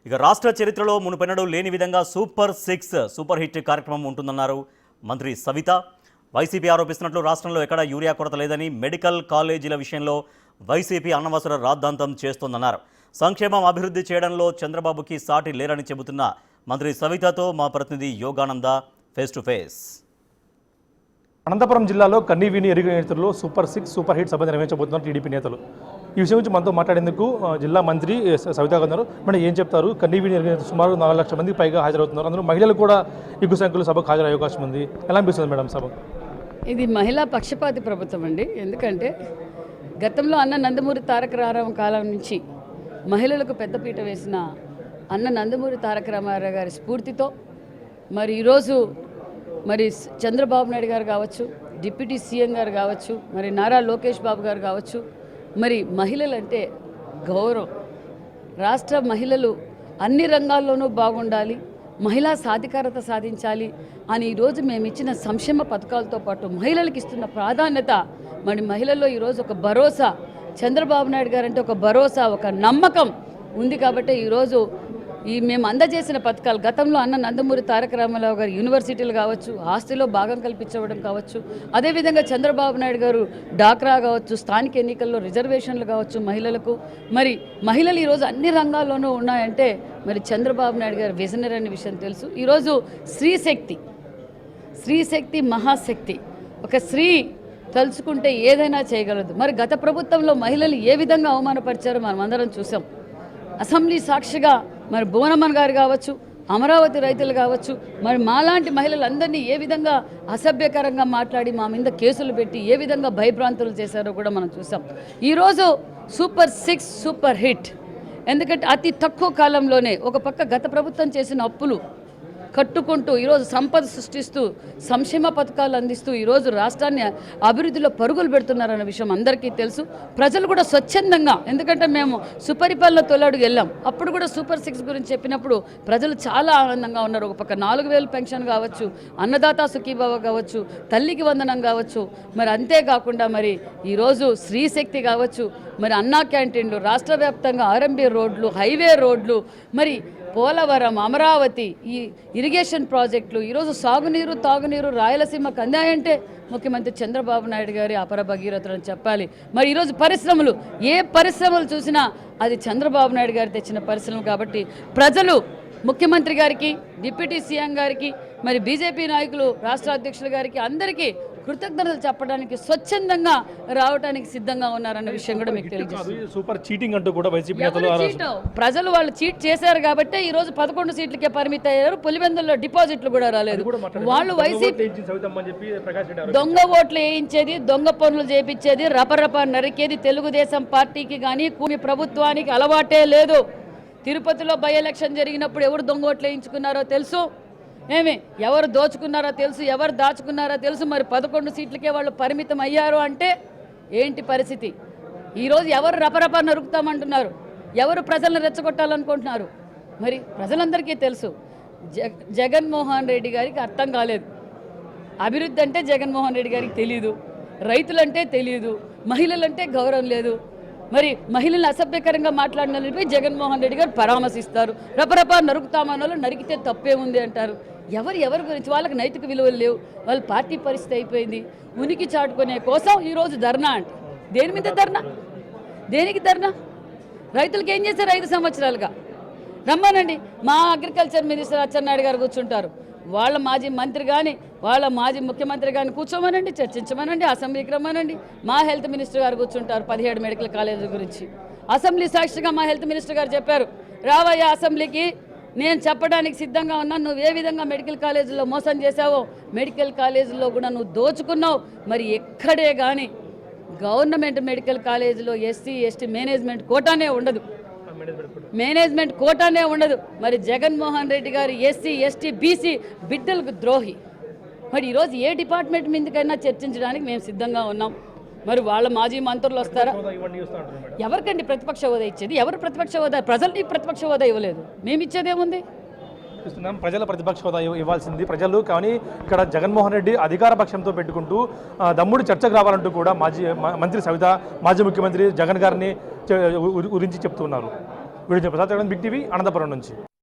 ఇక రాష్ట్ర చరిత్రలో మునుపెన్నడూ లేని విధంగా సూపర్ హిట్ కార్యక్రమం ఉంటుందన్నారు మంత్రి సవిత. వైసీపీ ఆరోపిస్తున్నట్లు రాష్ట్రంలో ఎక్కడా యూరియా కొరత లేదని, మెడికల్ కాలేజీల విషయంలో వైసీపీ అనవసర రాద్ధాంతం చేస్తోందన్నారు. సంక్షేమం అభివృద్ధి చేయడంలో చంద్రబాబుకి సాటి లేరని చెబుతున్న మంత్రి సవితతో మా ప్రతినిధి Yogananda face to face. Anantapur జిల్లాలో కన్నీవిని ఎరిగిన నేతల్లో సూపర్ హిట్ సభ నిర్వహించబోతున్నారు టీడీపీ నేతలు. ఈ విషయం గురించి మనతో మాట్లాడేందుకు జిల్లా మంత్రి సవిత గారు మేడం ఏం చెప్తారు? కన్నీవిని ఎరిగిన సుమారు 4 లక్షల మంది పైగా హాజరవుతున్నారు. అందులో మహిళలు కూడా ఎక్కువ సంఖ్యలో సభకు హాజరయ్యే అవకాశం ఉంది. ఎలా అనిపిస్తుంది మేడం సభ? ఇది మహిళా పక్షపాతి ప్రభుత్వం అండి. ఎందుకంటే గతంలో అన్న నందమూరి తారక రామారావు కాలం నుంచి మహిళలకు పెద్దపీట వేసిన అన్న నందమూరి తారక రామారావు గారి స్ఫూర్తితో మరి ఈరోజు మరి చంద్రబాబు నాయుడు గారు కావచ్చు, డిప్యూటీ సీఎం గారు కావచ్చు, మరి నారా లోకేష్ బాబు గారు కావచ్చు, మరి మహిళలంటే గౌరవం. రాష్ట్ర మహిళలు అన్ని రంగాల్లోనూ బాగుండాలి, మహిళా సాధికారత సాధించాలి అని ఈరోజు మేము ఇచ్చిన సంక్షేమ పథకాలతో పాటు మహిళలకు ఇస్తున్న ప్రాధాన్యత, మరి మహిళల్లో ఈరోజు ఒక భరోసా, చంద్రబాబు నాయుడు గారు అంటే ఒక భరోసా, ఒక నమ్మకం ఉంది. కాబట్టి ఈరోజు మేము అందజేసిన పథకాలు గతంలో అన్న నందమూరి తారక రామారావు గారు యూనివర్సిటీలు కావచ్చు, ఆస్తిలో భాగం కల్పించడం కావచ్చు, అదేవిధంగా చంద్రబాబు నాయుడు గారు డాక్రా కావచ్చు, స్థానిక ఎన్నికల్లో రిజర్వేషన్లు కావచ్చు మహిళలకు, మరి మహిళలు ఈరోజు అన్ని రంగాల్లోనూ ఉన్నాయంటే మరి చంద్రబాబు నాయుడు గారు విజనరీ అనే విషయం తెలుసు. ఈరోజు స్త్రీశక్తి మహాశక్తి. ఒక స్త్రీ తలుచుకుంటే ఏదైనా చేయగలదు. మరి గత ప్రభుత్వంలో మహిళలు ఏ విధంగా అవమానపరిచారో మనం అందరం చూసాం. అసెంబ్లీ సాక్షిగా మరి భువనమ్మన్ గారు కావచ్చు, అమరావతి రైతులు కావచ్చు, మరి మాలాంటి మహిళలందరినీ ఏ విధంగా అసభ్యకరంగా మాట్లాడి మా మీద కేసులు పెట్టి ఏ విధంగా భయభ్రాంతులు చేశారో కూడా మనం చూసాం. ఈరోజు సూపర్ హిట్. ఎందుకంటే అతి తక్కువ కాలంలోనే ఒక పక్క గత ప్రభుత్వం చేసిన అప్పులు కట్టుకుంటూ ఈరోజు సంపద సృష్టిస్తూ సంక్షేమ పథకాలు అందిస్తూ ఈరోజు రాష్ట్రాన్ని అభివృద్ధిలో పరుగులు పెడుతున్నారన్న విషయం అందరికీ తెలుసు. ప్రజలు కూడా స్వచ్ఛందంగా, ఎందుకంటే మేము సుపరిపాలన తొలడుగు వెళ్ళాం, అప్పుడు కూడా సూపర్ 6 గురించి చెప్పినప్పుడు ప్రజలు చాలా ఆనందంగా ఉన్నారు. ఒక పక్క 4000 పెన్షన్ కావచ్చు, అన్నదాత సుఖీభావ కావచ్చు, తల్లికి వందనం కావచ్చు, మరి అంతేకాకుండా మరి ఈరోజు స్త్రీశక్తి కావచ్చు, మరి అన్నా క్యాంటీన్లు, రాష్ట్ర వ్యాప్తంగా ఆర్ఎంబీ రోడ్లు, హైవే రోడ్లు, మరి పోలవరం, అమరావతి, ఈ ఇరిగేషన్ ప్రాజెక్టులు, ఈరోజు సాగునీరు తాగునీరు రాయలసీమకు అందాయంటే ముఖ్యమంత్రి చంద్రబాబు నాయుడు గారి అపర భగీరథులు అని చెప్పాలి. మరి ఈరోజు పరిశ్రమలు, ఏ పరిశ్రమలు చూసినా అది చంద్రబాబు నాయుడు గారు తెచ్చిన పరిశ్రమలు. కాబట్టి ప్రజలు ముఖ్యమంత్రి గారికి, డిప్యూటీ సీఎం గారికి, మరి బీజేపీ నాయకులు, రాష్ట్ర అధ్యక్షుల గారికి అందరికీ కృతజ్ఞతలు చెప్పడానికి స్వచ్ఛందంగా రావడానికి సిద్ధంగా ఉన్నారన్న విషయం కూడా మీకు తెలియజేస్తుంది. సూపర్ చీటింగ్ అంటూ కూడా వైసీపీ ప్రజలు వాళ్ళు చీట్ చేశారు కాబట్టి ఈ రోజు 11 సీట్లకే పరిమితి అయ్యారు. పులివెందుల్లో డిపాజిట్లు కూడా రాలేదు. వాళ్ళు వైసీపీ దొంగ ఓట్లు వేయించేది, దొంగ పనులు చేపించేది, రపరప నరికేది తెలుగుదేశం పార్టీకి కానీ కూమి ప్రభుత్వానికి అలవాటే లేదు. తిరుపతిలో బై ఎలక్షన్ జరిగినప్పుడు ఎవరు దొంగ ఓట్లు వేయించుకున్నారో తెలుసు, ఎవరు దోచుకున్నారో తెలుసు, ఎవరు దాచుకున్నారో తెలుసు. మరి 11 సీట్లకే వాళ్ళు పరిమితం అయ్యారు అంటే ఏంటి పరిస్థితి? ఈరోజు ఎవరు రపరప నరుకుతామంటున్నారు, ఎవరు ప్రజలను రెచ్చగొట్టాలనుకుంటున్నారు? మరి ప్రజలందరికీ తెలుసు. జగన్మోహన్ రెడ్డి గారికి అర్థం కాలేదు. అభివృద్ధి అంటే జగన్మోహన్ రెడ్డి గారికి తెలియదు, రైతులంటే తెలియదు, మహిళలంటే గౌరవం లేదు. మరి మహిళలు అసభ్యకరంగా మాట్లాడిన వాళ్ళపై జగన్మోహన్ రెడ్డి గారు పరామర్శిస్తారు. రపరప నరుకుతామన్న వాళ్ళు నరికితే తప్పే ఉంది అంటారు. ఎవరి గురించి? వాళ్ళకి నైతిక విలువలు లేవు, వాళ్ళ పార్టీ పరిస్థితి అయిపోయింది. ఉనికి చాటుకునే కోసం ఈరోజు ధర్నా అంటే దేని మీద ధర్నా? దేనికి ధర్నా? రైతులకు ఏం చేశారు 5 సంవత్సరాలుగా? రమ్మనండి, మా అగ్రికల్చర్ మినిస్టర్ అచ్చెన్నాయుడు గారు కూర్చుంటారు. వాళ్ళ మాజీ మంత్రి కానీ, వాళ్ళ మాజీ ముఖ్యమంత్రి కానీ కూర్చోమనండి, చర్చించమనండి, అసెంబ్లీకి రమ్మనండి. మా హెల్త్ మినిస్టర్ గారు కూర్చుంటారు 17 మెడికల్ కాలేజీల గురించి. అసెంబ్లీ సాక్షిగా మా హెల్త్ మినిస్టర్ గారు చెప్పారు, రావయ్యా అసెంబ్లీకి, నేను చెప్పడానికి సిద్ధంగా ఉన్నాను. నువ్వు ఏ విధంగా మెడికల్ కాలేజీలో మోసం చేశావో, మెడికల్ కాలేజీలో కూడా నువ్వు దోచుకున్నావు. మరి ఎక్కడే కానీ గవర్నమెంట్ మెడికల్ కాలేజీలో ఎస్సీ ఎస్టీ మేనేజ్మెంట్ కోటానే ఉండదు. మరి జగన్మోహన్ రెడ్డి గారు ఎస్సీ ఎస్టీ బీసీ బిడ్డలకు ద్రోహి. మరి ఈరోజు ఏ డిపార్ట్మెంట్ మీదకైనా చర్చించడానికి మేము సిద్ధంగా ఉన్నాం. మరి వాళ్ళ మాజీ మంత్రులు వస్తారా? ఎవరికండి ప్రతిపక్ష హోదా ఇచ్చేది? ఎవరు ప్రతిపక్ష హోదా? ప్రజలకి ప్రతిపక్ష హోదా ఇవ్వలేదు, మేము ఇచ్చేదేముంది? ప్రజల ప్రతిపక్ష హోదా ఇవ్వాల్సింది ప్రజలు. కానీ ఇక్కడ జగన్మోహన్ రెడ్డి అధికార పక్షంతో పెట్టుకుంటూ దమ్ముడు చర్చకు రావాలంటూ కూడా మంత్రి సవిత, మాజీ ముఖ్యమంత్రి జగన్ గారిని గురించి చెప్తున్నారు. Video Prasad big TV Anantapur నుంచి.